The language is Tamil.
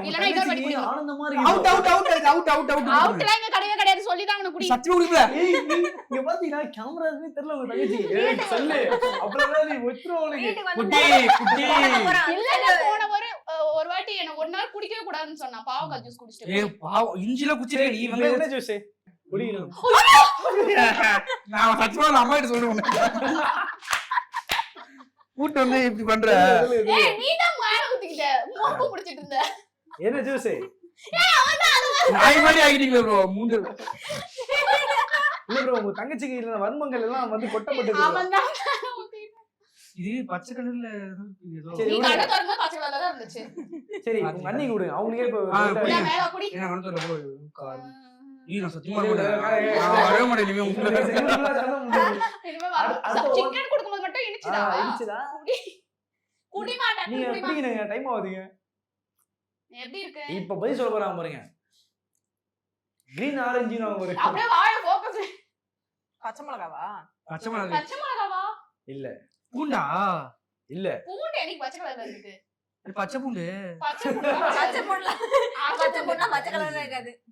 இல்லனா இன்னொரு வாட்டி குடிங்க. ஆனந்தமா அவுட் இருக்கு. அவுட்லாம் இங்க கிடையவே கிடையாது. சொல்லி தான் அவனுக்கு குடி. சத்தியமா குடிக்கல. ஏய் இங்க பாத்தீங்கன்னா கேமரா இருக்குன்னு தெரியல உங்க தங்கச்சி. ஏய் சொல்லு. அப்புறம் நீ ஒத்துறோம் உனக்கு. குட்டி இல்ல போன ஒரு வாட்டி என்ன ஒரு நாள் குடிக்கவே கூடாதுன்னு சொன்னா. பாவக்காய் ஜூஸ் குடிச்சிட்டு. ஏய் பாவம் இஞ்சில குச்சிரே நீ இவங்க என்ன ஜூஸ் குடிக்கணும். நான் சத்தியமா அம்மா கிட்ட சொல்றேன். கூட்டு வந்து இப்படி பண்ற ஏய் நீ தான் மேல ஊத்திக்கிட்ட. மூக்கு புடிச்சிட்டு இருந்த. என்ன ஜூஸ்? ஏய் அவன் தான் நாய் மாதிரி ஆகிட்டீங்க ப்ரோ. மூந்து இல்ல ப்ரோ உங்க தங்கச்சிக்கு இல்ல வன்மங்கள் எல்லாம் வந்து கொட்டப்பட்டது. அவன் தான் ஊத்திட்டான். இது பச்சை கலர்ல ஏதோ சரி, நீ கடை திறந்தா பச்சை கலர்ல தான் இருந்துச்சு. சரி உங்க அண்ணி கொடுங்க. அவங்களுக்கே இப்ப இல்ல மேல குடி. என்ன கணத்துல ப்ரோ நீ நான் சத்தியமா நான் வரவே மாட்டேன் இனிமே உங்களுக்கு. இனிமே வர சிக்கன் கொடுக்கும்போது மட்டும் இனிச்சுடா. இனிச்சுடா. குடி. குடி மாட்டேன். நீங்க குடிங்க டைம் ஆகுதுங்க. எப்படி இருக்கு? இப்ப பதில் சொல்ல போறாங்க பாருங்க. கிரீன் ஆரஞ்சு நான் ஒரு அப்படியே வாய ஃபோக்கஸ். பச்சை மிளகாவா? பச்சை மிளகா பச்சை மிளகாவா? இல்ல பூண்டா இல்ல பூண்டு எனக்கு பச்சை கலர்ல இருக்கு. பச்சை பூண்டு பச்சை பூண்டு. பச்சை பொண்ணு பச்சை பொண்ணு பச்சை கலர்ல இருக்காது.